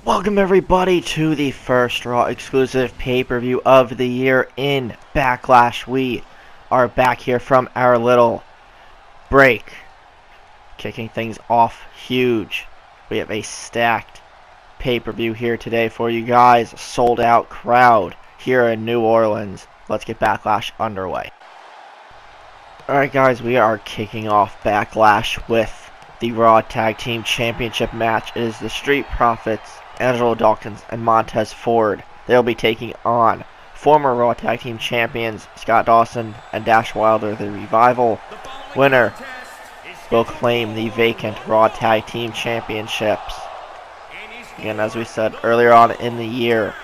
Welcome everybody to the first Raw exclusive pay-per-view of the year in Backlash. We are back here from our little break, kicking things off huge. We have a stacked pay-per-view here today for you guys, a sold out crowd here in New Orleans. Let's get Backlash underway. Alright guys, we are kicking off Backlash with the Raw Tag Team Championship match. It is the Street Profits, Angelo Dawkins, and Montez Ford. They'll be taking on former Raw Tag Team Champions Scott Dawson and Dash Wilder, the Revival. Winner will claim the vacant Raw Tag Team Championships. Again, as we said earlier on in the year,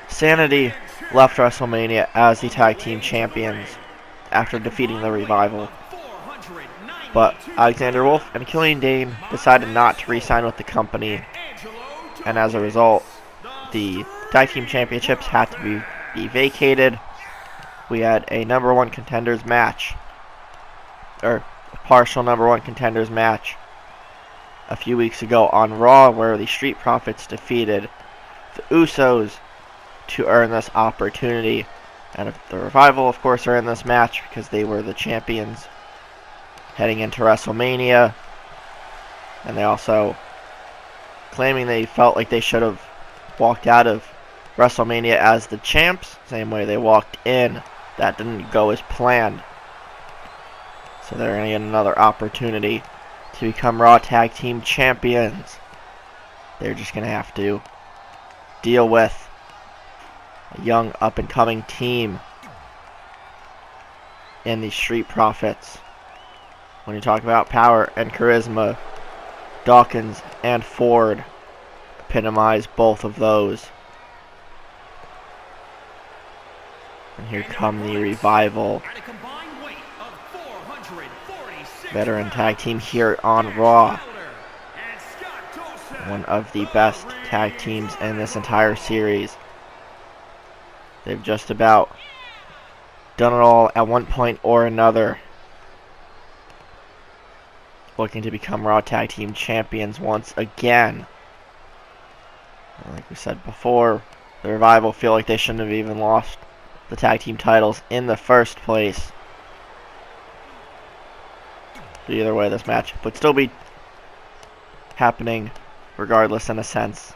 Sanity left WrestleMania as the Tag Team Champions after defeating the Revival. But Alexander Wolf and Killian Dane decided not to re-sign with the company, and as a result, the Tag Team Championships had to be vacated. We had a number one contenders match, or a partial number one contenders match, a few weeks ago on Raw, where the Street Profits defeated the Usos to earn this opportunity. And the Revival, of course, are in this match because they were the champions heading into WrestleMania. And they also claiming they felt like they should have walked out of WrestleMania as the champs, same way they walked in. That didn't go as planned. So they're going to get another opportunity to become Raw Tag Team Champions. They're just going to have to deal with a young up-and-coming team in the Street Profits. When you talk about power and charisma, Dawkins and Ford epitomize both of those. And here come the Revival, veteran tag team here on Raw. One of the best tag teams in this entire series. They've just about done it all at one point or another, looking to become Raw Tag Team Champions once again. Like we said before, the Revival feel like they shouldn't have even lost the tag team titles in the first place. But either way, this match would still be happening regardless in a sense.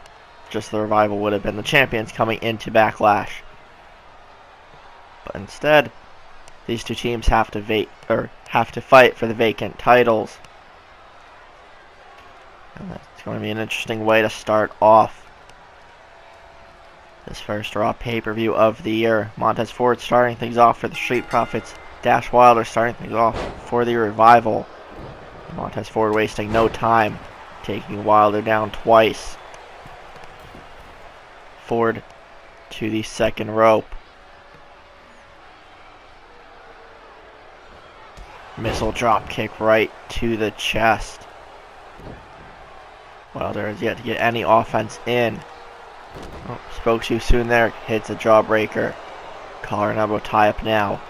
Just the Revival would have been the champions coming into Backlash. But instead, these two teams have to fight for the vacant titles. And that's going to be an interesting way to start off this first Raw pay-per-view of the year. Montez Ford starting things off for the Street Profits. Dash Wilder starting things off for the Revival. Montez Ford wasting no time, taking Wilder down twice. Ford to the second rope. Missile drop kick right to the chest. Wilder has yet to get any offense in. Oh, spoke too soon there. Hits a jawbreaker. Collar and elbow tie up now.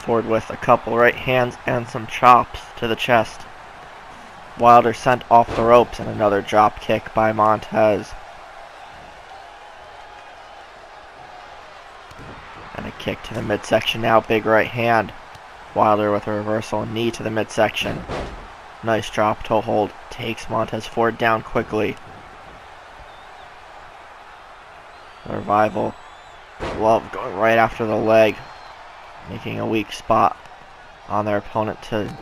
Ford with a couple right hands and some chops to the chest. Wilder sent off the ropes, and another drop kick by Montez. And a kick to the midsection now. Big right hand. Wilder with a reversal knee to the midsection. Nice drop toe hold. Takes Montez Ford down quickly. The Revival love going right after the leg, making a weak spot on their opponent to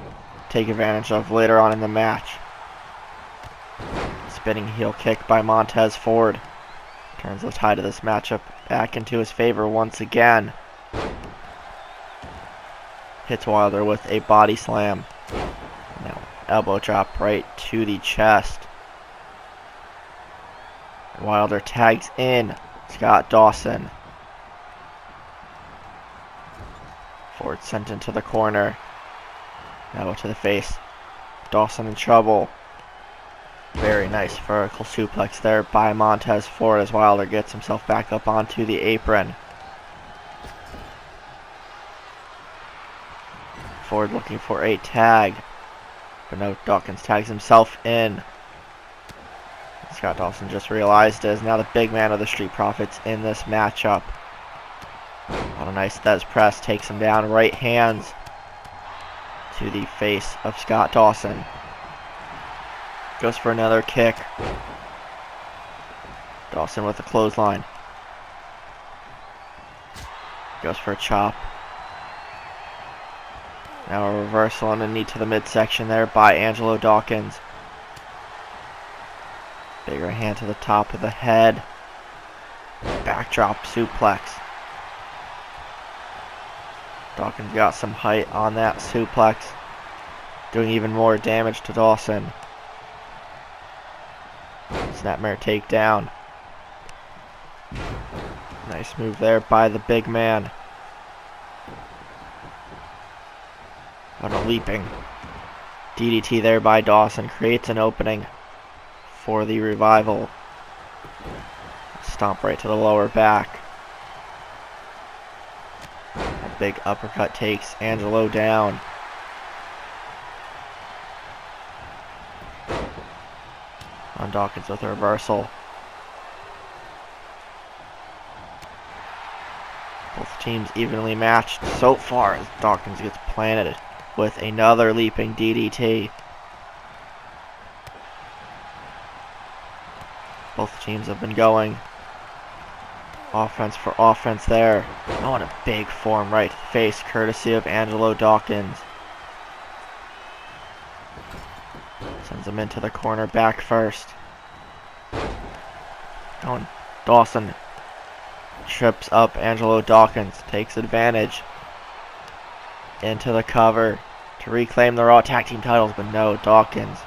take advantage of later on in the match. Spinning heel kick by Montez Ford turns the tide of this matchup back into his favor once again. Hits Wilder with a body slam. Now elbow drop right to the chest. Wilder tags in Scott Dawson. Ford sent into the corner. Elbow to the face. Dawson in trouble. Very nice vertical suplex there by Montez Ford as Wilder gets himself back up onto the apron. Ford looking for a tag. But no, Dawkins tags himself in. Scott Dawson just realized is now the big man of the Street Profits in this matchup. On a nice Thez press, takes him down, right hands to the face of Scott Dawson. Goes for another kick. Dawson with a clothesline. Goes for a chop. Now a reversal and a knee to the midsection there by Angelo Dawkins. Bigger hand to the top of the head. Backdrop suplex. Dawkins got some height on that suplex, doing even more damage to Dawson. Snapmare takedown. Nice move there by the big man. On a leaping DDT there by Dawson creates an opening for the Revival. Stomp right to the lower back. A big uppercut takes Angelo down. On Dawkins with a reversal. Both teams evenly matched so far as Dawkins gets planted with another leaping DDT. Both teams have been going offense for offense there. Oh, and a big form right to the face, courtesy of Angelo Dawkins. Sends him into the corner, back first. Oh, and Dawson trips up Angelo Dawkins, takes advantage. Into the cover to reclaim the Raw Tag Team titles, but no, Dawkins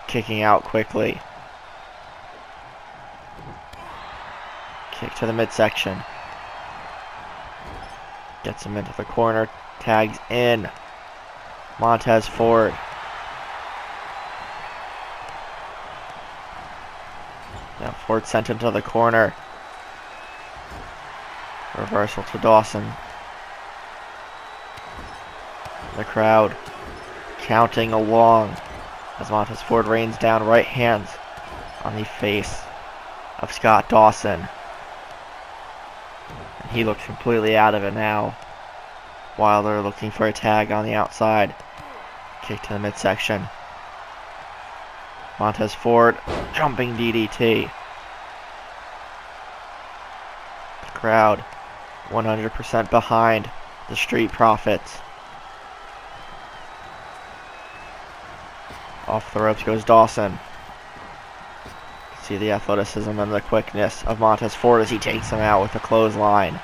kicking out quickly. Kick to the midsection. Gets him into the corner. Tags in. Montez Ford. Now Ford sent him to the corner. Reversal to Dawson. The crowd counting along as Montez Ford rains down right hands on the face of Scott Dawson. He looks completely out of it now, while they're looking for a tag on the outside. Kick to the midsection. Montez Ford, jumping DDT. The crowd 100% behind the Street Profits. Off the ropes goes Dawson. See the athleticism and the quickness of Montez Ford as he takes him out with a clothesline.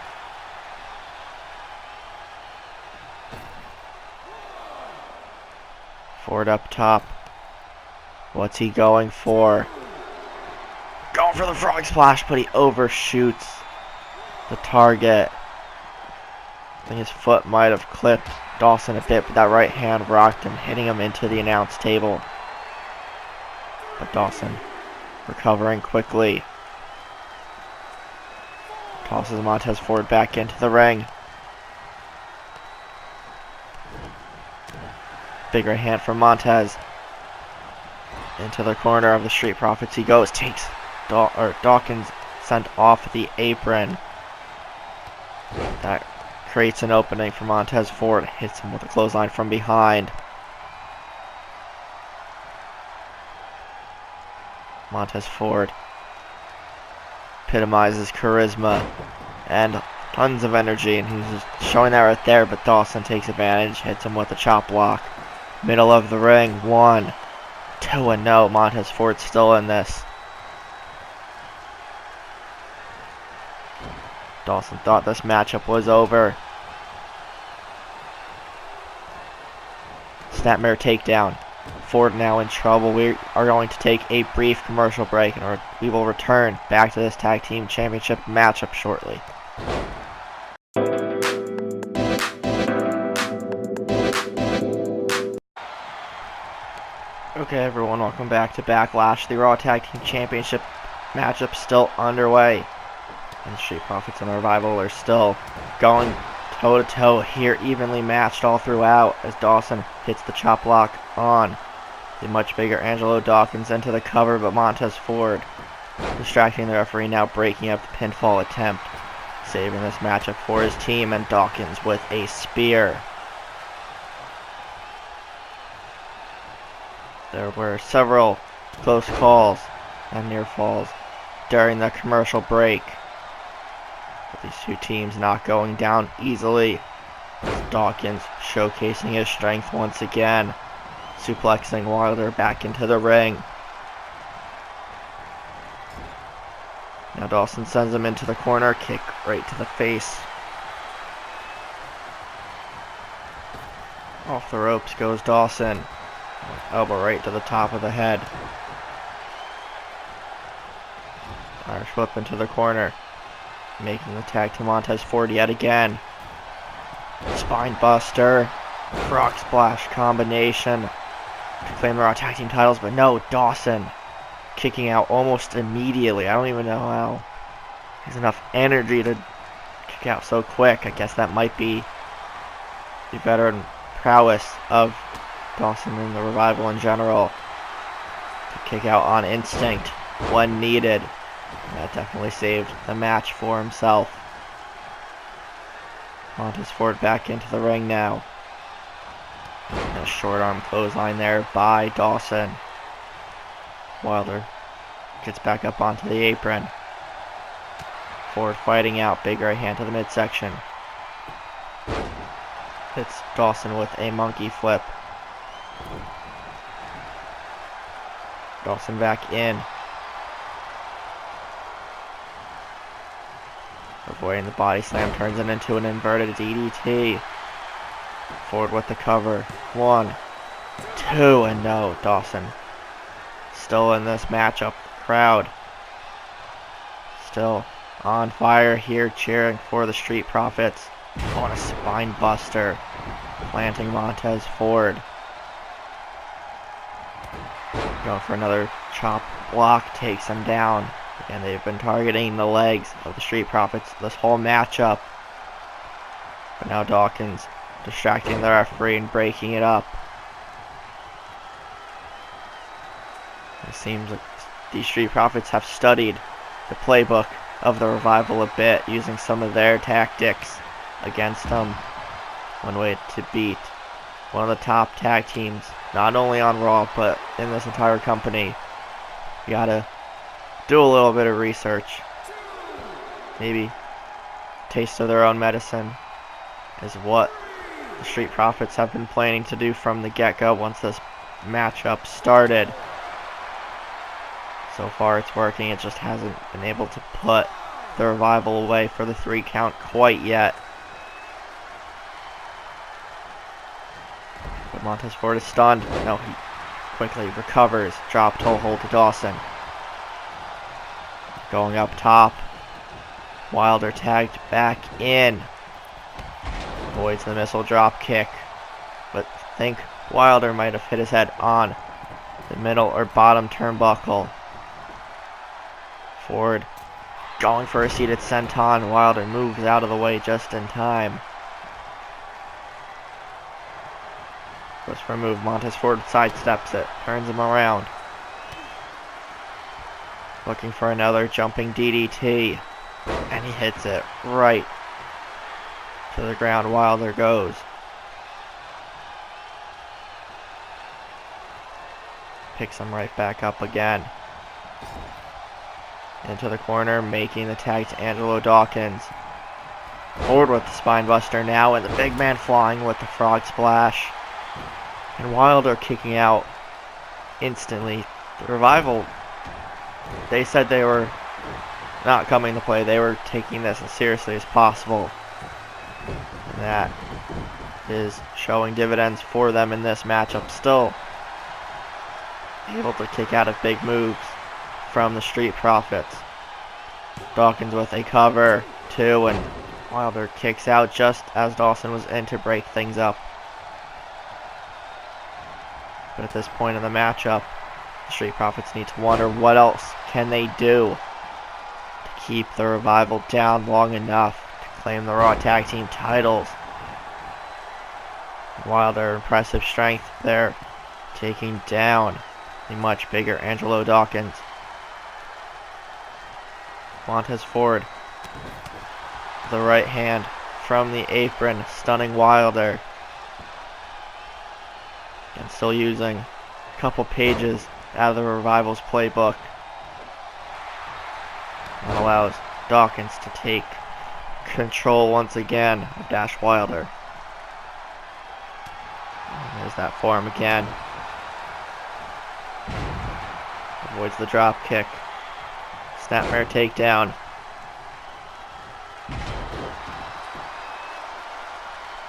Ford up top. What's he going for? Going for the frog splash, but he overshoots the target. I think his foot might have clipped Dawson a bit, but that right hand rocked him, hitting him into the announce table. But Dawson recovering quickly. Tosses Montez Ford back into the ring. Big right hand from Montez. Into the corner of the Street Profits he goes. Takes Dawkins sent off the apron. That creates an opening for Montez Ford. Hits him with a clothesline from behind. Montez Ford epitomizes charisma and tons of energy, and he's just showing that right there, but Dawson takes advantage, hits him with a chop block. Middle of the ring, 1, 2, and no, Montez Ford still in this. Dawson thought this matchup was over. Snapmare takedown. Ford now in trouble. We are going to take a brief commercial break, and we will return back to this tag team championship matchup shortly. Okay, everyone, welcome back to Backlash. The Raw Tag Team Championship matchup still underway. And the Street Profits and the Revival are still going toe-to-toe here, evenly matched all throughout, as Dawson hits the chop block on the much bigger Angelo Dawkins into the cover, but Montez Ford distracting the referee, now breaking up the pinfall attempt, saving this matchup for his team, and Dawkins with a spear. There were several close calls and near falls during the commercial break, but these two teams not going down easily. Dawkins showcasing his strength once again, suplexing Wilder back into the ring. Now Dawson sends him into the corner, kick right to the face. Off the ropes goes Dawson. Elbow right to the top of the head. Irish whip into the corner, making the tag to Montez Ford yet again. Spine buster, frog splash combination to claim the Raw Tag Team titles, but no, Dawson kicking out almost immediately. I don't even know how he has enough energy to kick out so quick. I guess that might be the veteran prowess of Dawson and the Revival in general, to kick out on instinct when needed. That definitely saved the match for himself. Montez Ford back into the ring now. And a short arm clothesline there by Dawson. Wilder gets back up onto the apron. Ford fighting out, big right hand to the midsection. Hits Dawson with a monkey flip. Dawson back in. Avoiding the body slam, turns it into an inverted DDT. Ford with the cover. 1, 2, and no. Dawson still in this matchup. Crowd still on fire here, cheering for the Street Profits. On a spine buster, planting Montez Ford. Going for another chop block, takes him down. And they've been targeting the legs of the Street Profits this whole matchup. But now Dawkins distracting the referee and breaking it up. It seems like these Street Profits have studied the playbook of the Revival a bit, using some of their tactics against them. One way to beat one of the top tag teams, not only on Raw, but in this entire company. You gotta do a little bit of research. Maybe taste of their own medicine is what the Street Profits have been planning to do from the get-go once this matchup started. So far it's working, it just hasn't been able to put the Revival away for the 3 count quite yet. But Montez Ford is stunned. No, he quickly recovers. Drop toe hold to Dawson. Going up top. Wilder tagged back in. Avoids the missile drop kick. But I think Wilder might have hit his head on the middle or bottom turnbuckle. Ford going for a seated senton. Wilder moves out of the way just in time. Goes for a move. Montez Ford sidesteps it. Turns him around. Looking for another jumping DDT. And he hits it right to the ground. Wilder goes. Picks him right back up again. Into the corner, making the tag to Angelo Dawkins. Forward with the spine buster now, and the big man flying with the frog splash. And Wilder kicking out instantly. The Revival, they said they were not coming to play. They were taking this as seriously as possible. And that is showing dividends for them in this matchup. Still able to kick out of big moves from the Street Profits. Dawkins with a cover, 2, and Wilder kicks out just as Dawson was in to break things up. But at this point in the matchup, the Street Profits need to wonder what else can they do to keep the Revival down long enough to claim the Raw Tag Team titles. Wilder, impressive strength there, taking down the much bigger Angelo Dawkins. Montez Ford. The right hand from the apron, stunning Wilder. And still using a couple pages out of the Revival's playbook. That allows Dawkins to take control once again of Dash Wilder. And there's that form again. Avoids the drop kick. Snapmare takedown.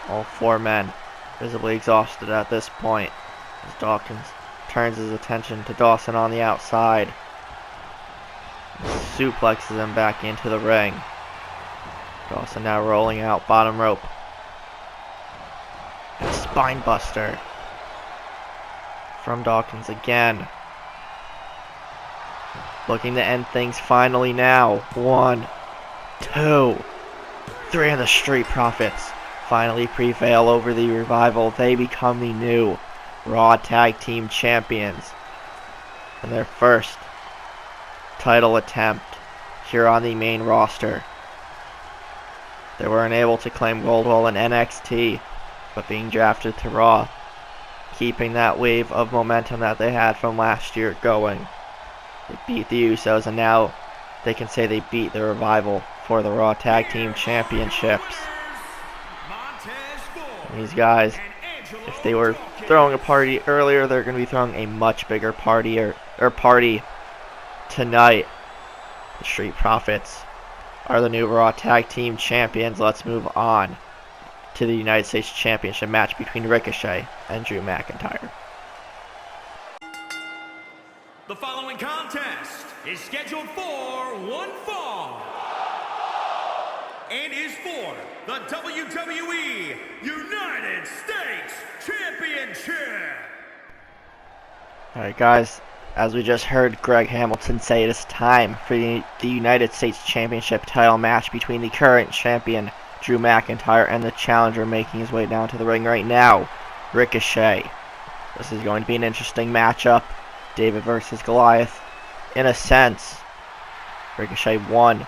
All four men visibly exhausted at this point as Dawkins turns his attention to Dawson on the outside. Suplexes him back into the ring. Dawson now rolling out bottom rope. And a spine buster from Dawkins again. Looking to end things finally now. 1, 2, 3, and the Street Profits finally prevail over the Revival. They become the new Raw Tag Team Champions in their first title attempt here on the main roster. They were unable to claim gold while in NXT, but being drafted to Raw, keeping that wave of momentum that they had from last year going. They beat the Usos, and now they can say they beat the Revival for the Raw Tag Team Championships. And these guys, if they were throwing a party earlier, they're going to be throwing a much bigger party party tonight. The Street Profits are the new Raw Tag Team Champions. Let's move on to the United States Championship match between Ricochet and Drew McIntyre. The following contest is scheduled for one fall and is for the WWE United States Championship. Alright guys, as we just heard Greg Hamilton say, it is time for the United States Championship title match between the current champion Drew McIntyre and the challenger making his way down to the ring right now, Ricochet. This is going to be an interesting matchup. David versus Goliath. In a sense, Ricochet won,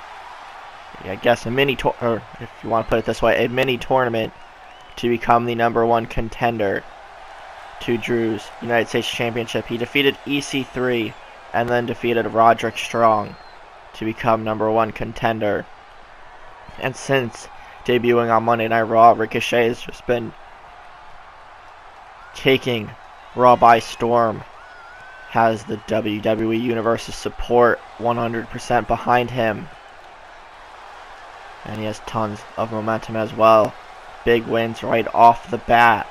I guess, or if you want to put it this way, a mini tournament to become the #1 contender to Drew's United States Championship. He defeated EC3 and then defeated Roderick Strong to become #1 contender. And since debuting on Monday Night Raw, Ricochet has just been taking Raw by storm. Has the WWE Universe's support 100% behind him. And he has tons of momentum as well. Big wins right off the bat.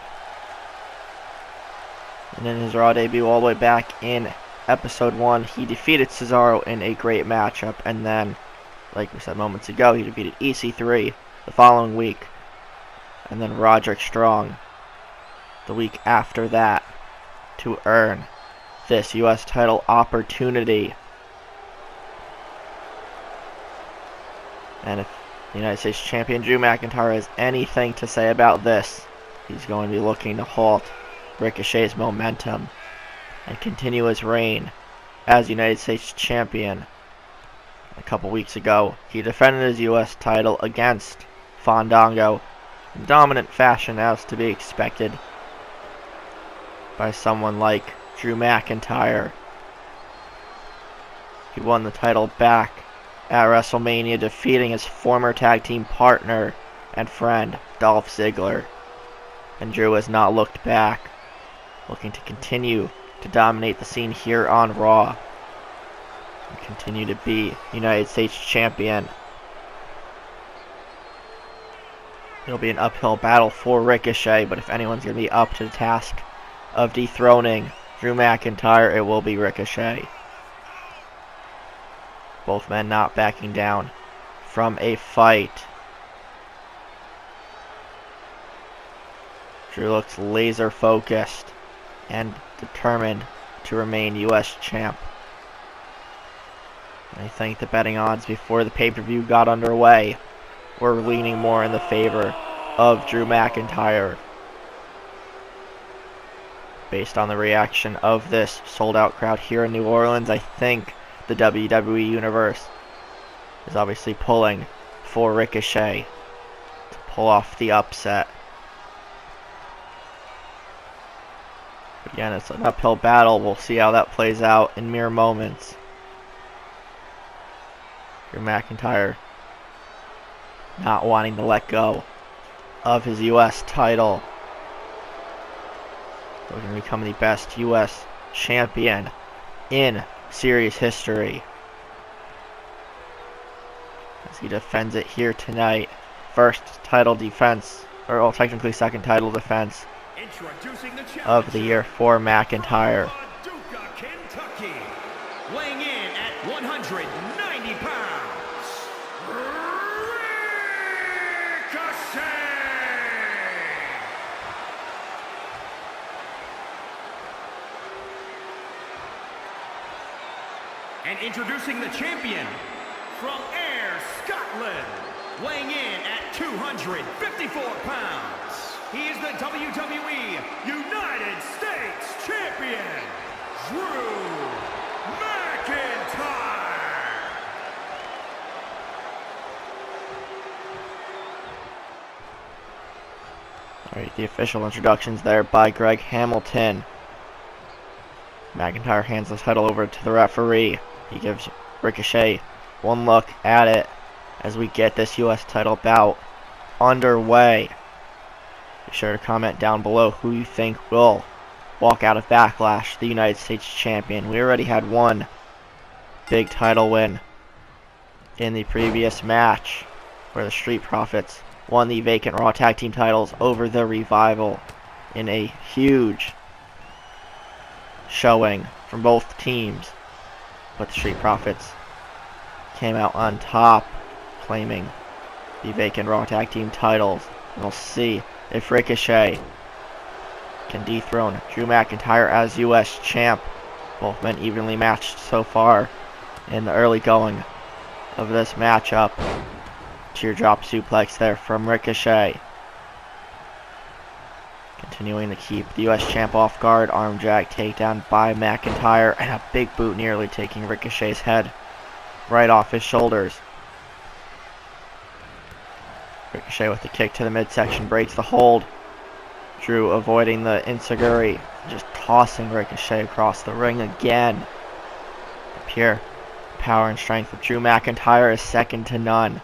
And in his Raw debut all the way back in Episode 1, he defeated Cesaro in a great matchup. And then, like we said moments ago, he defeated EC3 the following week. And then Roderick Strong the week after that to earn this U.S. title opportunity. And if the United States Champion Drew McIntyre has anything to say about this, he's going to be looking to halt Ricochet's momentum and continue his reign as United States Champion. A couple weeks ago, he defended his U.S. title against Fandango in dominant fashion, as to be expected by someone like Drew McIntyre. He won the title back at WrestleMania, defeating his former tag team partner and friend, Dolph Ziggler. And Drew has not looked back, looking to continue to dominate the scene here on Raw and continue to be United States Champion. It'll be an uphill battle for Ricochet, but if anyone's going to be up to the task of dethroning Drew McIntyre, it will be Ricochet. Both men not backing down from a fight. Drew looks laser focused and determined to remain U.S. champ. I think the betting odds before the pay-per-view got underway were leaning more in the favor of Drew McIntyre. Based on the reaction of this sold-out crowd here in New Orleans, I think the WWE Universe is obviously pulling for Ricochet to pull off the upset. Again, it's an uphill battle. We'll see how that plays out in mere moments. Drew McIntyre not wanting to let go of his U.S. title. Looking to become the best U.S. champion in series history, as he defends it here tonight. First title defense, or well, technically second title defense of the year for McIntyre. Kentucky, weighing in at 190 pounds, Ricochet. And introducing the champion from Ayr, Scotland, weighing in at 254 pounds. He is the WWE United States Champion, Drew McIntyre. Alright, the official introductions there by Greg Hamilton. McIntyre hands the title over to the referee. He gives Ricochet one look at it as we get this U.S. title bout underway. Be sure to comment down below who you think will walk out of Backlash the United States champion. We already had one big title win in the previous match, where the Street Profits won the vacant Raw Tag Team titles over the Revival in a huge showing from both teams. But the Street Profits came out on top, claiming the vacant Raw Tag Team titles. And we'll see if Ricochet can dethrone Drew McIntyre as U.S. champ. Both men evenly matched so far in the early going of this matchup. Teardrop suplex there from Ricochet. Continuing to keep the U.S. champ off guard. Arm drag takedown by McIntyre, and a big boot nearly taking Ricochet's head right off his shoulders. Ricochet with the kick to the midsection breaks the hold. Drew avoiding the enziguri, just tossing Ricochet across the ring again. The pure power and strength of Drew McIntyre is second to none.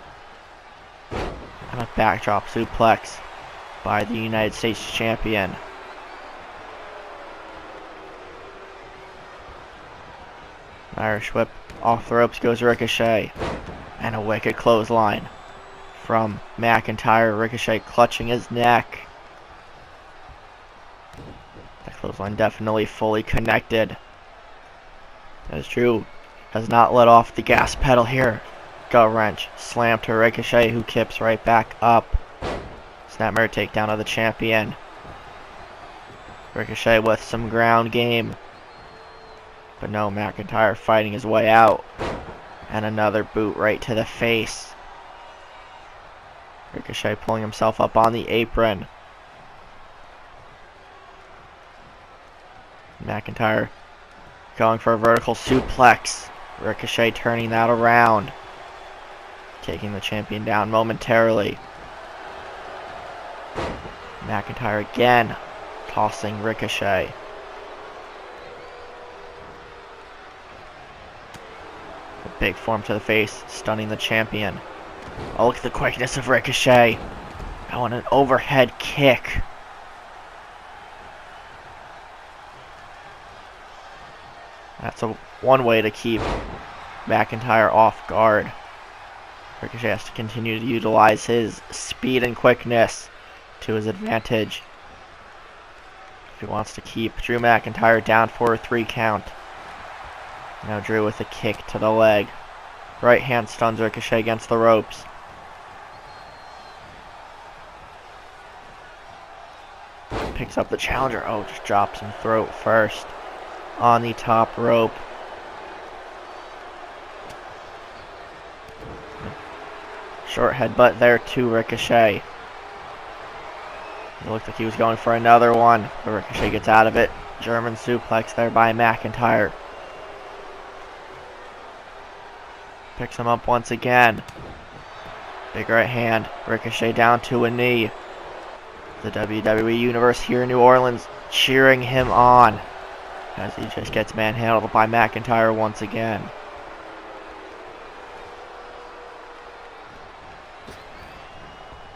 And a backdrop suplex by the United States champion. Irish whip off the ropes goes Ricochet. And a wicked clothesline from McIntyre. Ricochet clutching his neck. That clothesline definitely fully connected, as Drew has not let off the gas pedal here. Gut wrench slam to Ricochet, who kips right back up. Snapmare takedown of the champion. Ricochet with some ground game, but no, McIntyre fighting his way out. And another boot right to the face. Ricochet pulling himself up on the apron. McIntyre going for a vertical suplex. Ricochet turning that around, taking the champion down momentarily. McIntyre again tossing Ricochet. A big form to the face, stunning the champion. Oh, look at the quickness of Ricochet. Oh, and an overhead kick. That's one way to keep McIntyre off guard. Ricochet has to continue to utilize his speed and quickness to his advantage if he wants to keep Drew McIntyre down for a 3 count. Now Drew with a kick to the leg. Right hand stuns Ricochet against the ropes. Picks up the challenger. Oh, just drops him throat first on the top rope. Short headbutt there to Ricochet. It looked like he was going for another one, but Ricochet gets out of it. German suplex there by McIntyre. Picks him up once again. Big right hand. Ricochet down to a knee. The WWE Universe here in New Orleans cheering him on as he just gets manhandled by McIntyre once again.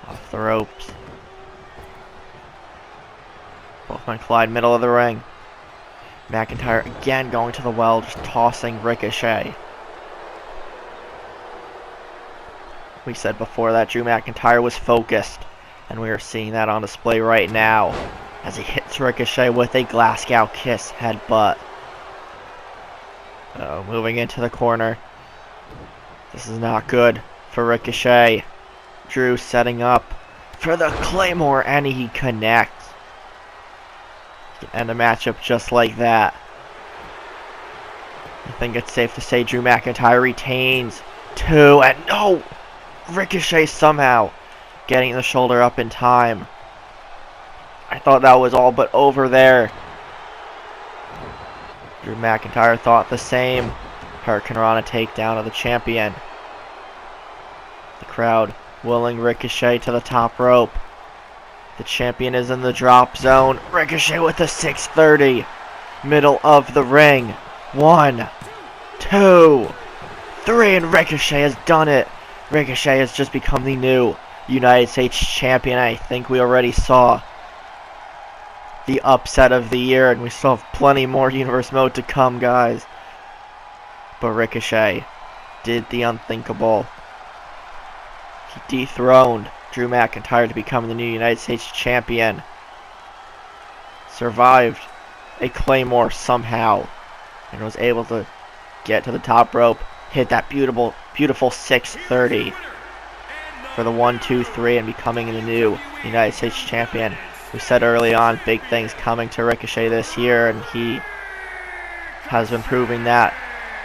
Off the ropes. Both men collide middle of the ring. McIntyre again going to the well, just tossing Ricochet. We said before that Drew McIntyre was focused, and we are seeing that on display right now as he hits Ricochet with a Glasgow kiss headbutt. Moving into the corner. This is not good for Ricochet. Drew setting up for the Claymore, and he connects. He can end a matchup just like that. I think it's safe to say Drew McIntyre retains 2, and no! Ricochet somehow getting the shoulder up in time. I thought that was all but over there. Drew McIntyre thought the same. Hurricane Rana takedown of the champion. The crowd willing Ricochet to the top rope. The champion is in the drop zone. Ricochet with a 630. Middle of the ring. 1, 2, 3, and Ricochet has done it. Ricochet has just become the new United States champion. I think we already saw the upset of the year, and we still have plenty more Universe Mode to come, guys. But Ricochet did the unthinkable. He dethroned Drew McIntyre to become the new United States champion. Survived a Claymore somehow, and was able to get to the top rope, hit that beautiful 630 for the 1, 2, 3, and becoming the new United States champion. We said early on, big things coming to Ricochet this year, and he has been proving that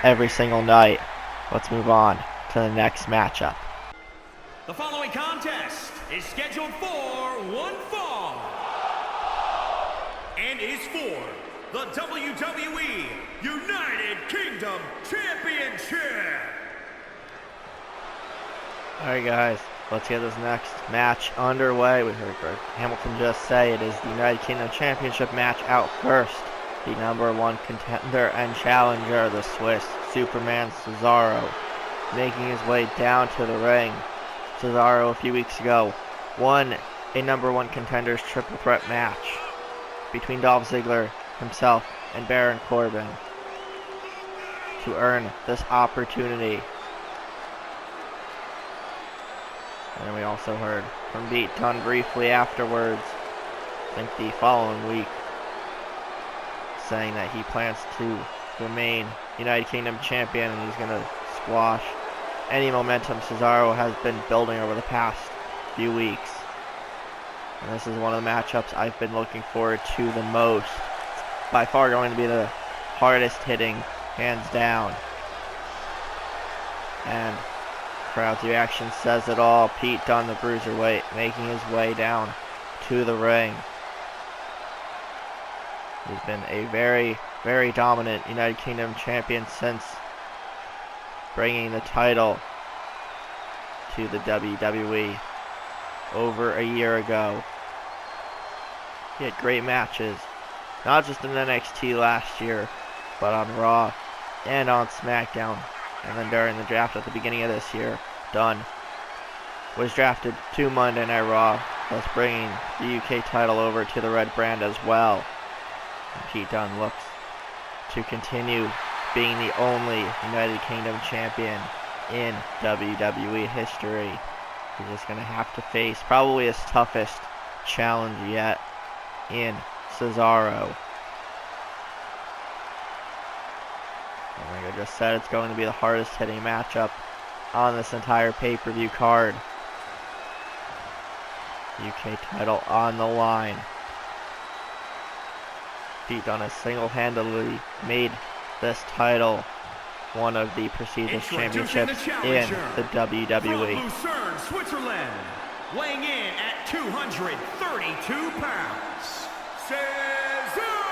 every single night. Let's move on to the next matchup. The following contest is scheduled for one fall and is for the WWE United Kingdom Championship. Alright guys, let's get this next match underway. We heard Greg Hamilton just say it is the United Kingdom Championship match out first. The #1 contender and challenger, the Swiss Superman Cesaro, making his way down to the ring. Cesaro a few weeks ago won a #1 contenders triple threat match between Dolph Ziggler, himself, and Baron Corbin to earn this opportunity. And then we also heard from Pete Dunne briefly afterwards, I think the following week, saying that he plans to remain United Kingdom champion and he's going to squash any momentum Cesaro has been building over the past few weeks. And this is one of the matchups I've been looking forward to the most. By far going to be the hardest hitting, hands down. And crowd's reaction says it all. Pete Dunne, the Bruiserweight, making his way down to the ring. He's been a very, very dominant United Kingdom champion since bringing the title to the WWE over a year ago. He had great matches, not just in NXT last year, but on Raw and on SmackDown. And then during the draft at the beginning of this year, Dunne was drafted to Monday Night Raw, thus bringing the UK title over to the Red Brand as well. And Pete Dunne looks to continue being the only United Kingdom champion in WWE history. He's just going to have to face probably his toughest challenge yet in Cesaro. Like I just said, it's going to be the hardest hitting matchup on this entire pay-per-view card. UK title on the line. Pete Dunne has single-handedly made this title one of the prestigious championships in the WWE. From Lucerne, Switzerland, weighing in at 232 pounds, Cesaro!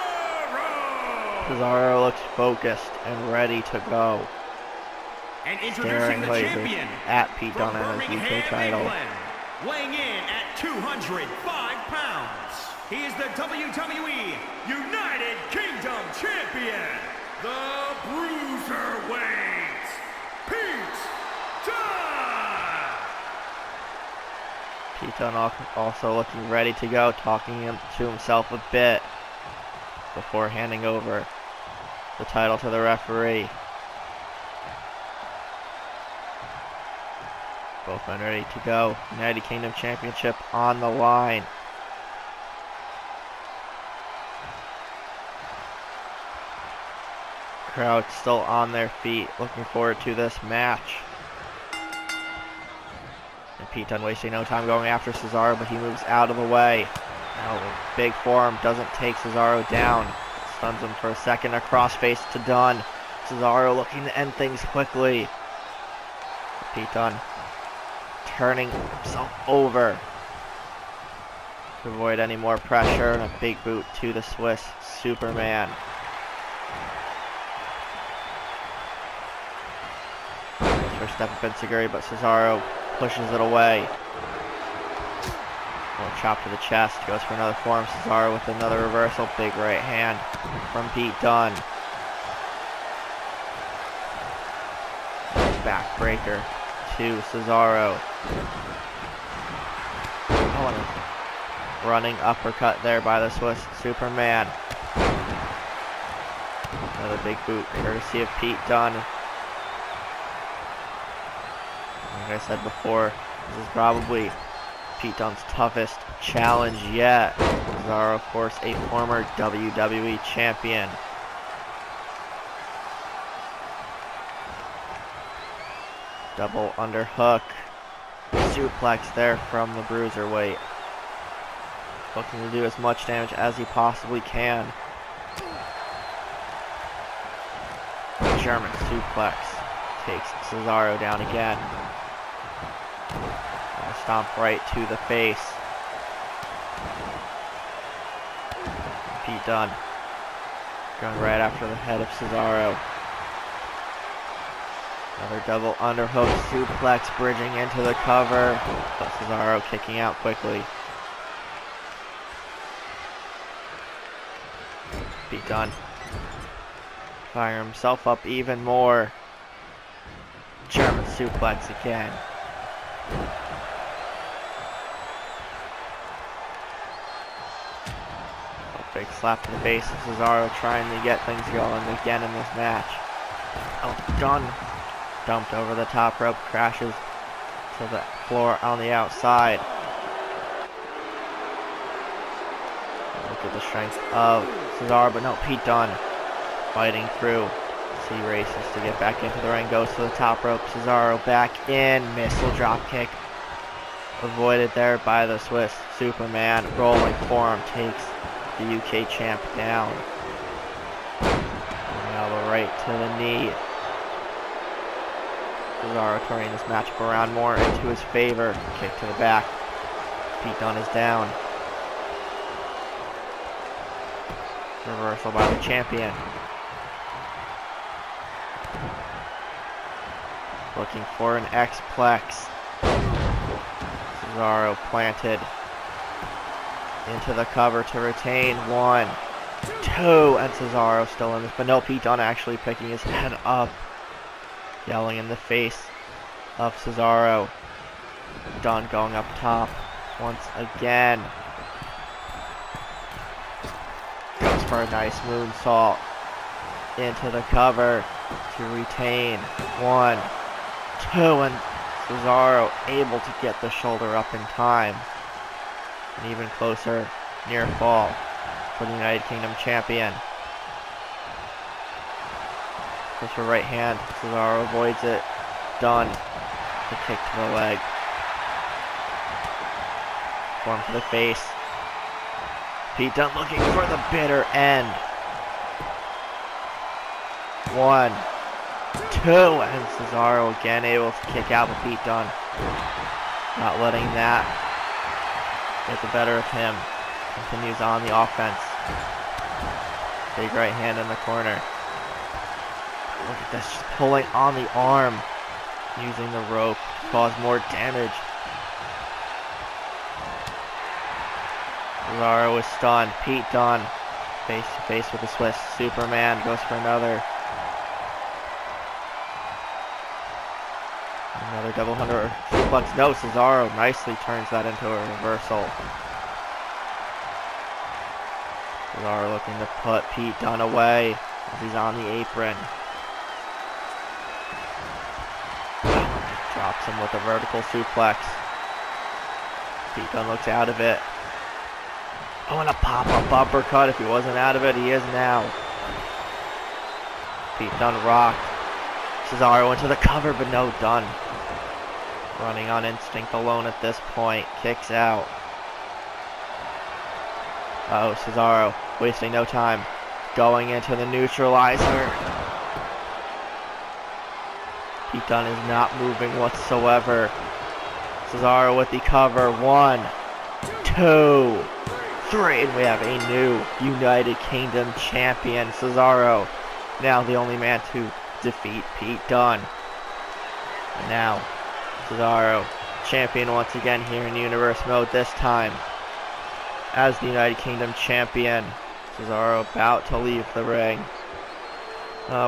Cesaro looks focused and ready to go. And introducing the champion at Pete from Dunne and his UK Birmingham, title. England, weighing in at 205 pounds. He is the WWE United Kingdom Champion, the Bruiserweight, Pete Dunne. Pete Dunne also looking ready to go, talking to himself a bit before handing over the title to the referee. Both men ready to go. United Kingdom Championship on the line. Crowd still on their feet, looking forward to this match. And Pete Dunne wasting no time going after Cesaro, but he moves out of the way. Now, big forearm doesn't take Cesaro down. Stuns him for a second, a crossface to Dunne. Cesaro looking to end things quickly. Pete Dunne turning himself over to avoid any more pressure, and a big boot to the Swiss Superman. First step of Enziguri, but Cesaro pushes it away. Little chop to the chest, goes for another forearm. Cesaro with another reversal, big right hand from Pete Dunne. Backbreaker to Cesaro. Oh, and a running uppercut there by the Swiss Superman. Another big boot courtesy of Pete Dunne. Like I said before, this is probably Pete Dunne's toughest challenge yet. Cesaro, of course, a former WWE champion. Double underhook. Suplex there from the Bruiserweight. Looking to do as much damage as he possibly can. German suplex takes Cesaro down again. A stomp right to the face. Pete Dunne going right after the head of Cesaro. Another double underhook suplex bridging into the cover, but Cesaro kicking out quickly. Pete Dunne fire himself up even more. German suplex again. A big slap to the face of Cesaro, trying to get things going again in this match. Oh, Dunne dumped over the top rope, crashes to the floor on the outside. Look at the strength of Cesaro, but no, Pete Dunne fighting through. He races to get back into the ring, goes to the top rope. Cesaro back in, missile drop kick avoided there by the Swiss Superman. Rolling forearm takes the UK champ down. Elbow right to the knee. Cesaro turning this matchup around more into his favor. Kick to the back. Pete Dunne is down. Reversal by the champion. Looking for an X-Plex. Cesaro planted into the cover to retain. 1, 2, and Cesaro still in this. But no, Pete Dunne actually picking his head up. Yelling in the face of Cesaro. Dunne going up top once again. Goes for a nice moonsault into the cover to retain. 1, 2, and Cesaro able to get the shoulder up in time. An even closer near fall for the United Kingdom champion. Goes for right hand. Cesaro avoids it. Dunne. The kick to the leg. Form to the face. Pete Dunne looking for the bitter end. 1, 2, and Cesaro again able to kick out, but Pete Dunne not letting that get the better of him. Continues on the offense. Big right hand in the corner. Look at this, just pulling on the arm using the rope to cause more damage. Cesaro is stunned. Pete Dunne face to face with the Swiss Superman, goes for another double under suplex. No, Cesaro nicely turns that into a reversal. Cesaro looking to put Pete Dunne away as he's on the apron. Drops him with a vertical suplex. Pete Dunne looks out of it. Oh, and a pop-up uppercut. If he wasn't out of it, he is now. Pete Dunne rocked. Cesaro into the cover, but no, Dunne running on instinct alone at this point. Kicks out. Uh-oh, Cesaro wasting no time. Going into the neutralizer. Pete Dunne is not moving whatsoever. Cesaro with the cover. 1, 2, 3. And we have a new United Kingdom champion. Cesaro, now the only man to defeat Pete Dunne. And now, Cesaro, champion once again here in Universe Mode, this time as the United Kingdom champion. Cesaro about to leave the ring.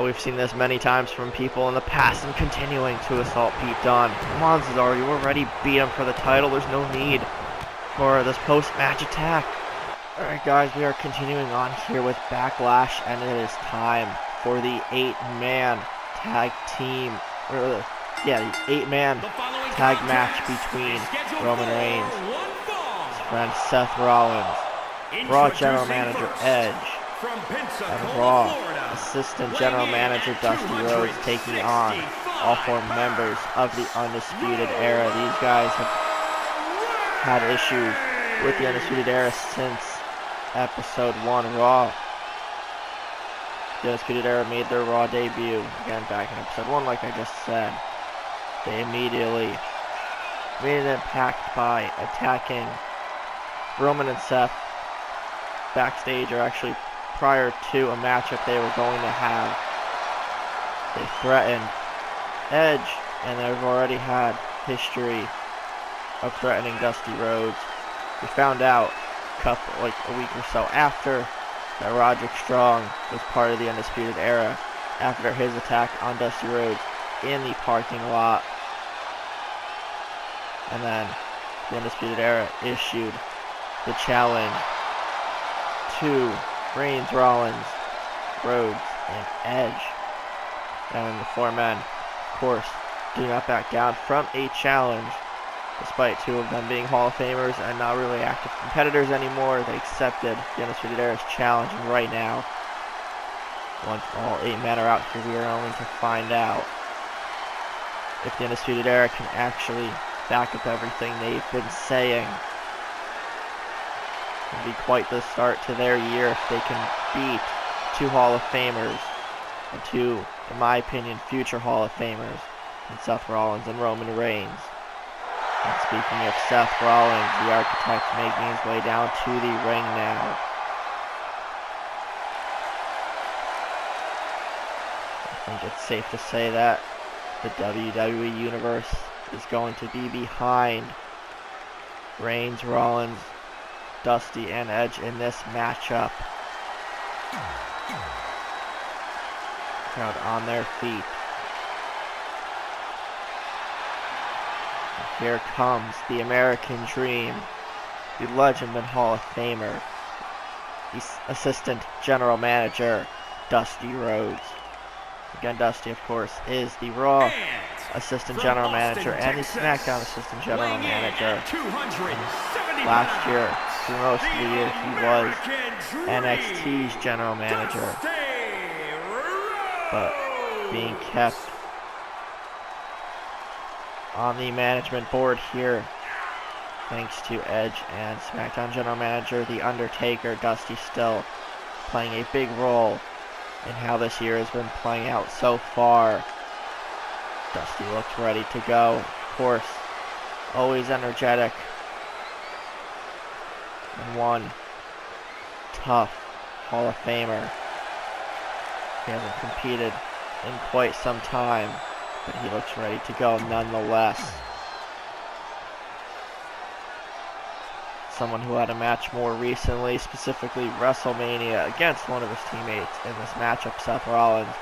We've seen this many times from people in the past and continuing to assault Pete Dunne. Come on, Cesaro, you already beat him for the title. There's no need for this post-match attack. Alright guys, we are continuing on here with Backlash, and it is time for the 8-man tag team, or the 8-man tag match between Roman Reigns, his friend Seth Rollins, Raw General Manager Edge, and Raw Assistant General Manager Dusty Rhodes taking on all 4 members of the Undisputed Era. These guys have had issues with the Undisputed Era since Episode 1 Raw. The Undisputed Era made their Raw debut, again back in Episode 1 like I just said. They immediately made an impact by attacking Roman and Seth backstage, or actually prior to a matchup they were going to have. They threatened Edge, and they've already had history of threatening Dusty Rhodes. We found out a week or so after that Roderick Strong was part of the Undisputed Era after his attack on Dusty Rhodes in the parking lot. And then the Undisputed Era issued the challenge to Reigns, Rollins, Rhodes, and Edge. And the 4 men, of course, do not back down from a challenge. Despite 2 of them being Hall of Famers and not really active competitors anymore, they accepted the Undisputed Era's challenge. And right now, once all 8 men are out here, we are only to find out if the Undisputed Era can actually back up everything they've been saying. It'll be quite the start to their year if they can beat 2 Hall of Famers, and 2, in my opinion, future Hall of Famers, in Seth Rollins and Roman Reigns. And speaking of Seth Rollins, the Architect making his way down to the ring now. I think it's safe to say that the WWE Universe is going to be behind Reigns, Rollins, Dusty, and Edge in this matchup. Crowd on their feet. Here comes the American Dream, the Legend and Hall of Famer, the Assistant General Manager, Dusty Rhodes. Again, Dusty, of course, is the Raw Assistant General Manager and the SmackDown Assistant General Manager. And last year, through most of the year, he was NXT's General Manager, but being kept on the management board here thanks to Edge and SmackDown General Manager The Undertaker. Dusty still playing a big role in how this year has been playing out so far. Dusty looks ready to go, of course, always energetic, and one tough Hall of Famer. He hasn't competed in quite some time. but he looks ready to go nonetheless. Someone who had a match more recently, specifically WrestleMania, against one of his teammates in this matchup, Seth Rollins,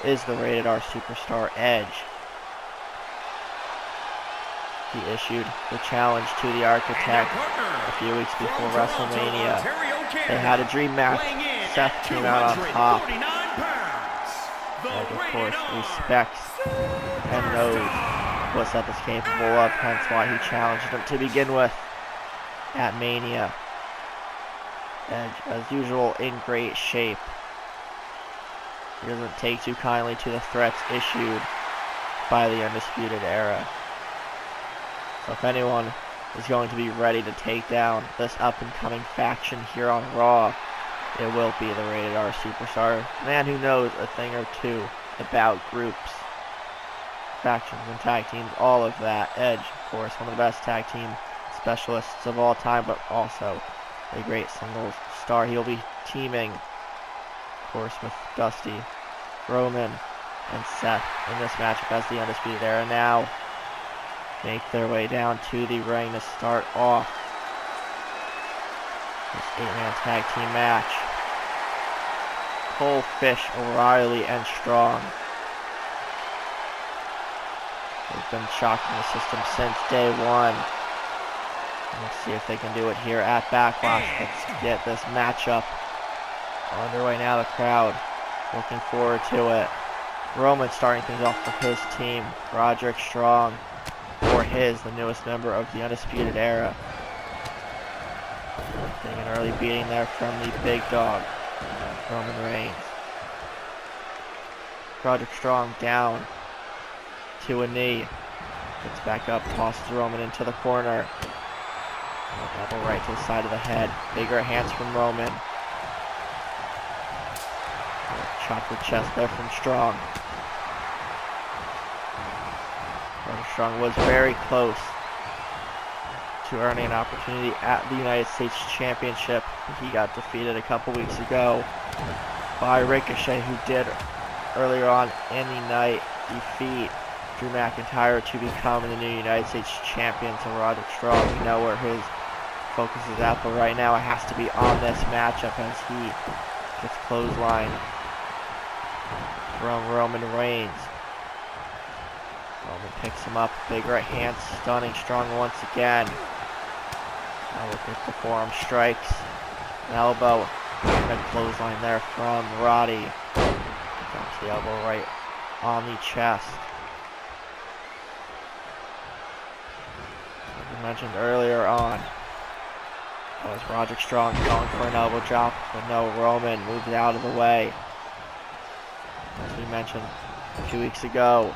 is the Rated R superstar Edge. He issued the challenge to the Architect a few weeks before WrestleMania. They had a dream match. Seth came out on top. Edge, of course, respects and knows what Seth is capable of, hence why he challenged him to begin with at Mania. Edge, as usual, in great shape. He doesn't take too kindly to the threats issued by the Undisputed Era. So if anyone is going to be ready to take down this up-and-coming faction here on Raw, it will be the Rated R superstar, man who knows a thing or two about groups, factions, and tag teams, all of that. Edge, of course, one of the best tag team specialists of all time, but also a great singles star. He'll be teaming, of course, with Dusty, Roman, and Seth in this matchup as the Undisputed Era now make their way down to the ring to start off this 8-man tag team match. Cole, Fish, O'Reilly, and Strong. They've been shocking the system since day one. Let's see if they can do it here at Backlash. Let's get this matchup underway now. The crowd looking forward to it. Roman starting things off for his team. Roderick Strong for the newest member of the Undisputed Era. Getting an early beating there from the big dog, Roman Reigns. Roderick Strong down to a knee. Gets back up, tosses Roman into the corner. Double right to the side of the head. Bigger hands from Roman. Chop the chest there from Strong. Roderick Strong was very close to earning an opportunity at the United States Championship. He got defeated a couple weeks ago by Ricochet, who did earlier on in the night defeat Drew McIntyre to become the new United States Champion. So Roderick Strong, we know where his focus is at, but right now it has to be on this matchup as he gets clotheslined from Roman Reigns. Roman picks him up, big right hand, stunning Strong once again. Now look at the forearm strikes, an elbow, and a clothesline there from Roddy. Drops the elbow right on the chest. As we mentioned earlier on, that was Roderick Strong going for an elbow drop, but no, Roman moves out of the way. As we mentioned a few weeks ago,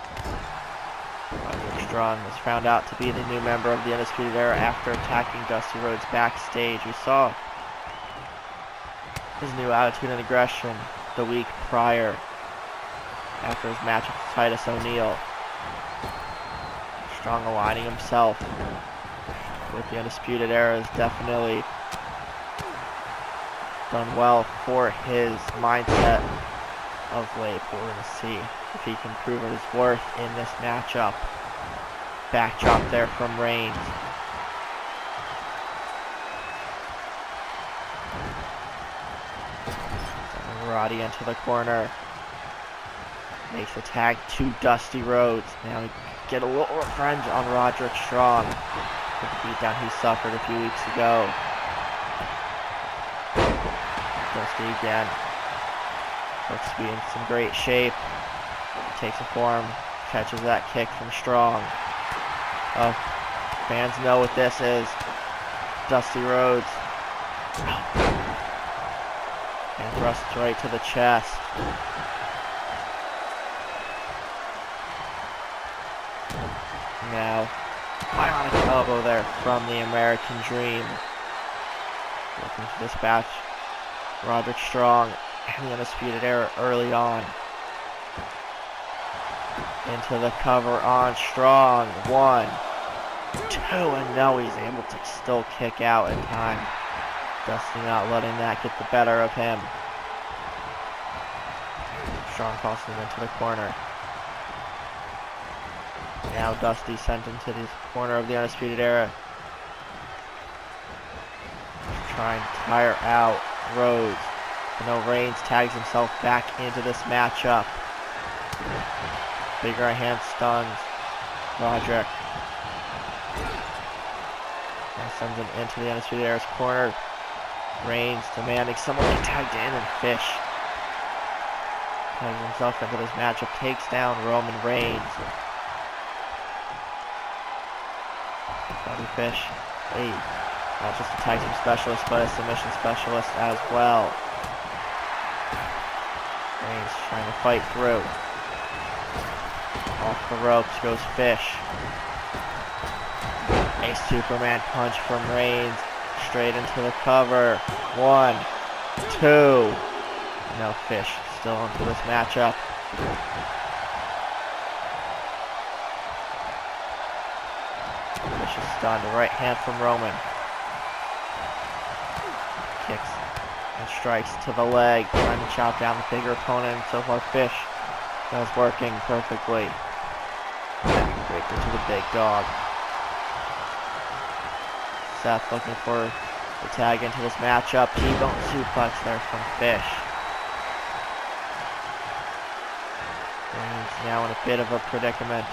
Roderick Strong was found out to be the new member of the Undisputed Era after attacking Dusty Rhodes backstage. We saw his new attitude and aggression the week prior after his match with Titus O'Neil. Strong aligning himself with the Undisputed Era has definitely done well for his mindset of late. But we're going to see if he can prove his worth in this matchup. Backdrop there from Reigns. Roddy into the corner. Makes the tag to Dusty Rhodes. Now we get a little revenge on Roderick Strong for the beatdown he suffered a few weeks ago. Dusty again. Looks to be in some great shape. Takes a forearm, catches that kick from Strong. Fans know what this is. Dusty Rhodes. And thrusts right to the chest. Now, bionic elbow there from the American Dream. Looking to dispatch Roderick Strong and the Undisputed Era early on. Into the cover on Strong. 1, 2, and no, he's able to still kick out in time. Dusty not letting that get the better of him. Strong tosses him into the corner. Now Dusty sent into the corner of the Undisputed Era. Trying to tire out Rhodes. But no, Reigns tags himself back into this matchup. Big right hand stuns Roderick. Now sends him into the Undisputed Era's corner. Reigns demanding someone get tagged in, and Fish tags himself into this matchup, takes down Roman Reigns. Bobby Fish, not just a tag team specialist, but a submission specialist as well. Reigns trying to fight through. Off the ropes goes Fish. A Superman punch from Reigns. Straight into the cover. 1, 2. No, Fish still into this matchup. Fish is stunned. A right hand from Roman. Kicks and strikes to the leg. Trying to chop down the bigger opponent. So far, Fish is working perfectly. Backbreaker to the big dog. Seth looking for the tag into this matchup. T-bone suplex there from Fish. Reigns now in a bit of a predicament.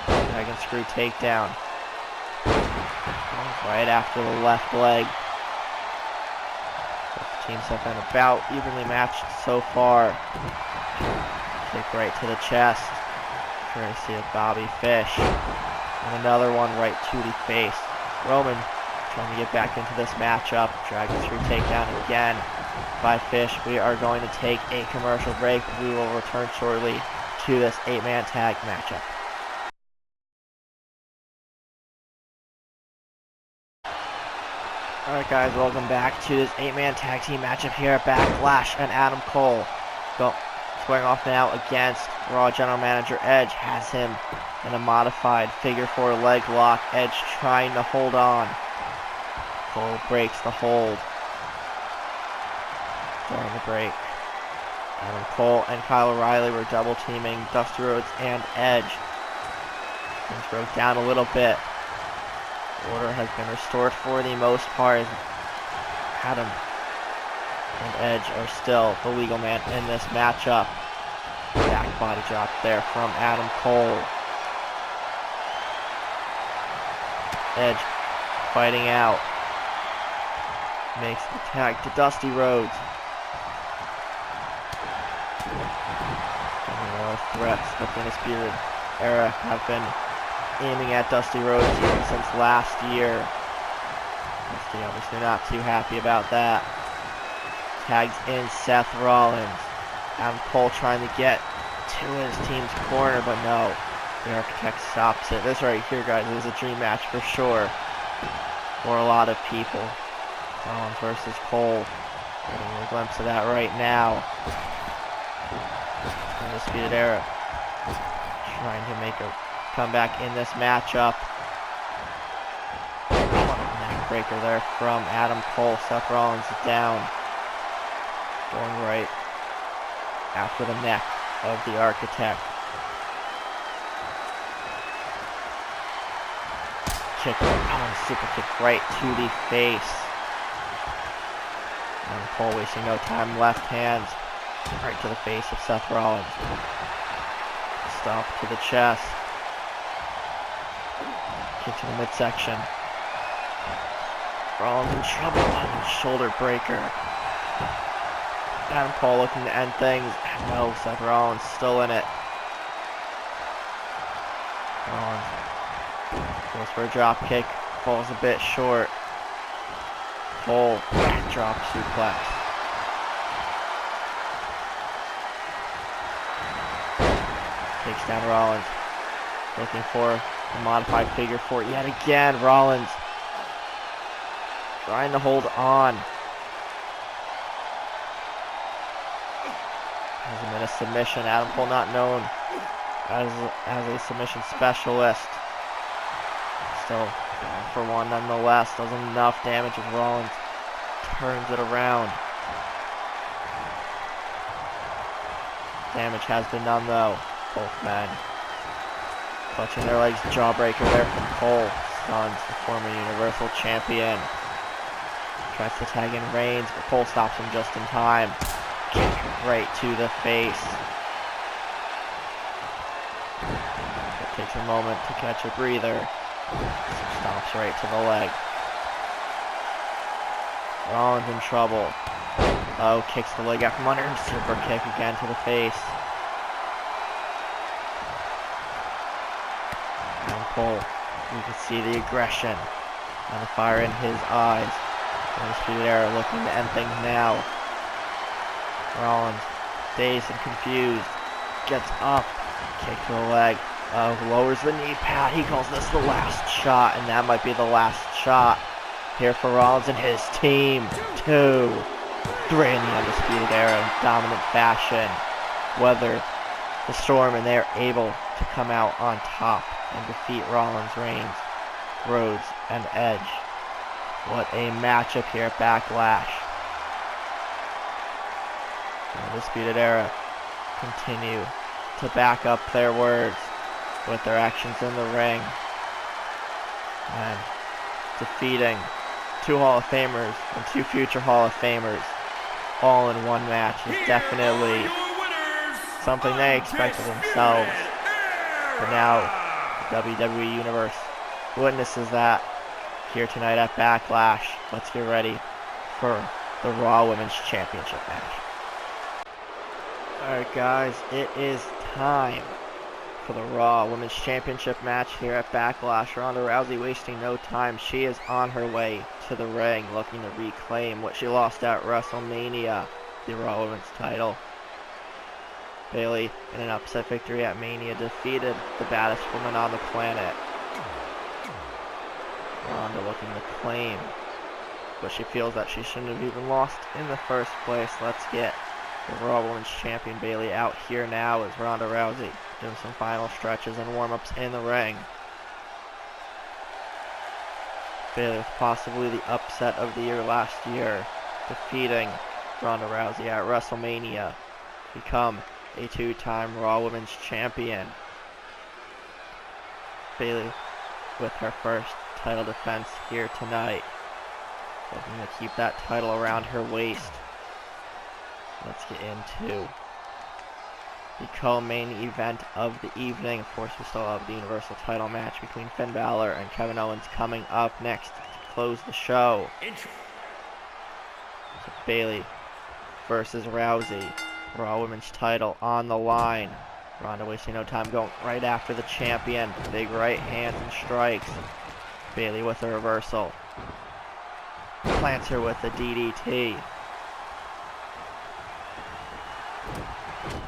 Tag and screw takedown. Right after the left leg. Both teams have been about evenly matched so far. Kick right to the chest. Courtesy of Bobby Fish. And another one right to the face. Roman trying to get back into this matchup. Dragging through takedown again by Fish. We are going to take a commercial break. We will return shortly to this 8-man tag matchup. Alright guys, welcome back to this 8-man tag team matchup here at Backlash, and Adam Cole squaring off now against Raw General Manager Edge. Has him in a modified figure 4 leg lock. Edge trying to hold on. Cole breaks the hold during the break. Adam Cole and Kyle O'Reilly were double teaming Dusty Rhodes and Edge. Things broke down a little bit. Order has been restored for the most part. Adam and Edge are still the legal man in this matchup. Back body drop there from Adam Cole. Edge fighting out. Makes the tag to Dusty Rhodes. Threats that the Undisputed Era have been aiming at Dusty Rhodes even since last year. Dusty obviously not too happy about that. Tags in Seth Rollins. Adam Cole trying to get to his team's corner, but no. The Architect stops it. This right here, guys, is a dream match for sure for a lot of people. Rollins versus Cole. Getting a glimpse of that right now. Undisputed Era trying to make a comeback in this matchup. Neck breaker there from Adam Cole. Seth Rollins is down. Going right after the neck of the Architect. Kick, super kick right to the face. Adam Cole wasting no time. Left hands right to the face of Seth Rollins. Stomp to the chest. Kick to the midsection. Rollins in trouble on the shoulder breaker. Adam Cole looking to end things. No, Seth Rollins still in it. Rollins goes for a drop kick. Falls a bit short. Cole drop suplex. Takes down Rollins. Looking for a modified figure 4 yet again. Rollins trying to hold on. Has him in a submission. Adam Cole not known as a submission specialist. Still for one nonetheless. Doesn't enough damage as Rollins turns it around. Damage has been done though. Both men Clutching their legs, jawbreaker there from Cole. Stuns the former Universal Champion. Tries to tag in Reigns, but Cole stops him just in time. Kick right to the face. It takes a moment to catch a breather. Some stomps right to the leg. Rollins in trouble. Oh, kicks the leg out from under him. Super kick again to the face. And Cole, you can see the aggression and the fire in his eyes. Undisputed Era looking to end things now. Rollins, dazed and confused, gets up, kick to the leg. Lowers the knee pad. He calls this the last shot, and that might be the last shot here for Rollins and his team. 2, 3 in the Undisputed Era in dominant fashion. Weather the storm, and they're able to come out on top and defeat Rollins, Reigns, Rhodes, and Edge. What a matchup here at Backlash. The Undisputed Era continue to back up their words with their actions in the ring. And defeating 2 Hall of Famers and 2 future Hall of Famers all in one match is definitely something they expected themselves. But now the WWE Universe witnesses that here tonight at Backlash. Let's get ready for the Raw Women's Championship match. Alright guys, it is time for the Raw Women's Championship match here at Backlash. Ronda Rousey wasting no time. She is on her way to the ring looking to reclaim what she lost at WrestleMania, the Raw Women's title. Bayley, in an upset victory at Mania, defeated the baddest woman on the planet. Ronda looking to claim, but she feels that she shouldn't have even lost in the first place. Let's get the Raw Women's Champion Bayley out here now as Ronda Rousey doing some final stretches and warm-ups in the ring. Bayley with possibly the upset of the year last year, defeating Ronda Rousey at WrestleMania to become a 2-time Raw Women's Champion. Bayley with her first title defense here tonight, looking to keep that title around her waist. Let's get into the co-main event of the evening. Of course, we still have the Universal title match between Finn Balor and Kevin Owens coming up next to close the show. So Bayley versus Rousey. Raw Women's title on the line. Ronda wasting no time, going right after the champion. Big right hands and strikes. Bayley with a reversal. Plants her with the DDT.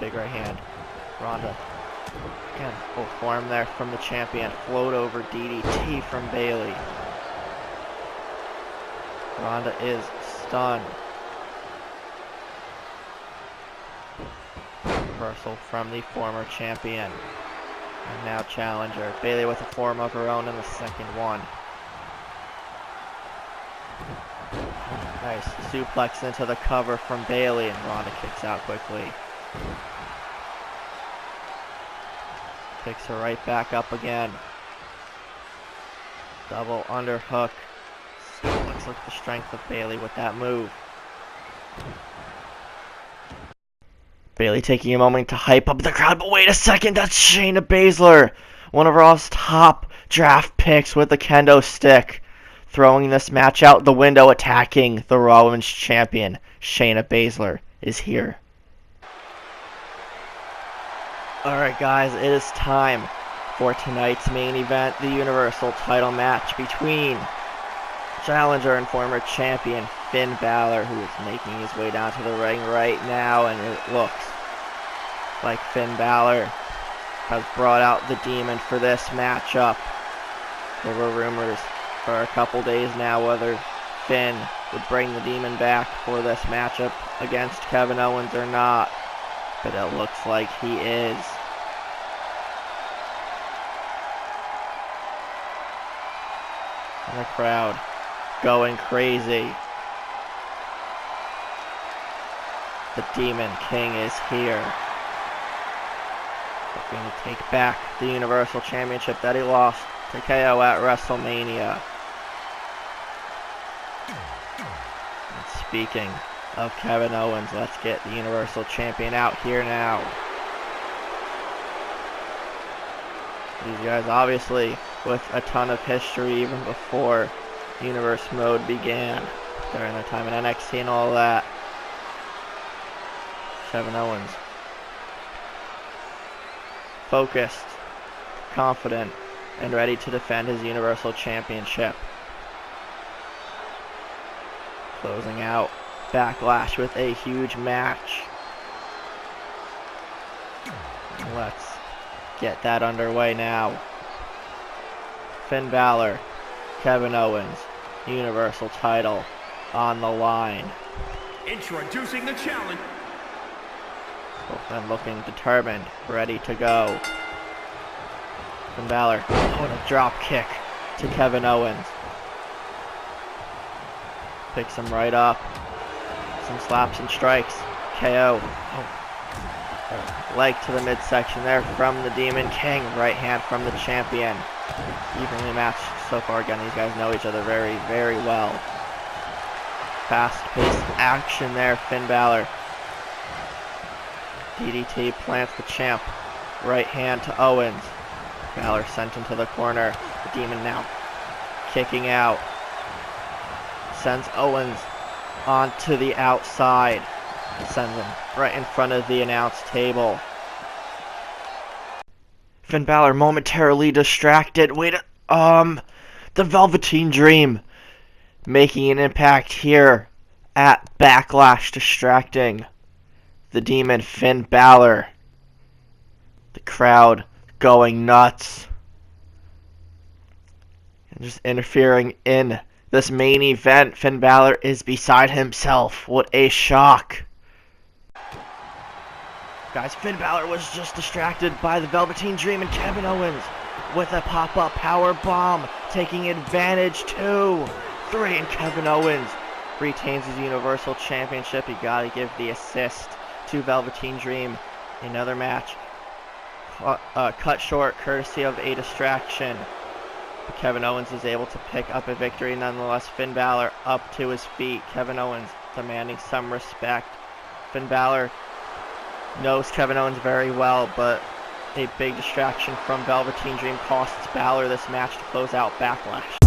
Big right hand. Ronda. Again, full form there from the champion. Float over DDT from Bayley. Ronda is stunned. Reversal from the former champion. And now challenger. Bayley with a form of her own in the second one. Nice suplex into the cover from Bayley, and Ronda kicks out quickly. Picks her right back up again. Double underhook. Looks like the strength of Bayley with that move. Bayley taking a moment to hype up the crowd, but wait a second, that's Shayna Baszler, one of Raw's top draft picks with the kendo stick, throwing this match out the window, attacking the Raw Women's Champion. Shayna Baszler is here. Alright guys, it is time for tonight's main event, the Universal title match between challenger and former champion Finn Balor, who is making his way down to the ring right now, and it looks like Finn Balor has brought out the demon for this matchup. There were rumors for a couple days now whether Finn would bring the demon back for this matchup against Kevin Owens or not, but it looks like he is. And the crowd going crazy. The Demon King is here. The going to take back the Universal Championship that he lost to KO at WrestleMania. And speaking of Kevin Owens, let's get the Universal Champion out here now. These guys obviously with a ton of history even before Universe Mode began, during their time in NXT and all that. Kevin Owens, focused, confident, and ready to defend his Universal Championship. Closing out Backlash with a huge match. Let's get that underway now. Finn Balor, Kevin Owens, Universal title on the line. Introducing the challenge. Both men looking determined, ready to go. Finn Balor, what a drop kick to Kevin Owens. Picks him right up. Some slaps and strikes. KO. Oh. Leg to the midsection there from the Demon King. Right hand from the champion. Evenly matched so far. Again, these guys know each other very, very well. Fast-paced action there. Finn Balor. DDT plants the champ. Right hand to Owens. Balor sent into the corner. The Demon now kicking out. Sends Owens onto the outside. Sends him right in front of the announce table. Finn Balor momentarily distracted. The Velveteen Dream making an impact here at Backlash, distracting the Demon Finn Balor. The crowd going nuts. And just interfering in this main event. Finn Balor is beside himself. What a shock. Guys, Finn Balor was just distracted by the Velveteen Dream and Kevin Owens with a pop-up power bomb, taking advantage. 2, 3, and Kevin Owens retains his Universal Championship. You gotta give the assist to Velveteen Dream. Another match cut short courtesy of a distraction. But Kevin Owens is able to pick up a victory nonetheless. Finn Balor up to his feet. Kevin Owens demanding some respect. Finn Balor knows Kevin Owens very well, but a big distraction from Velveteen Dream costs Balor this match to close out Backlash.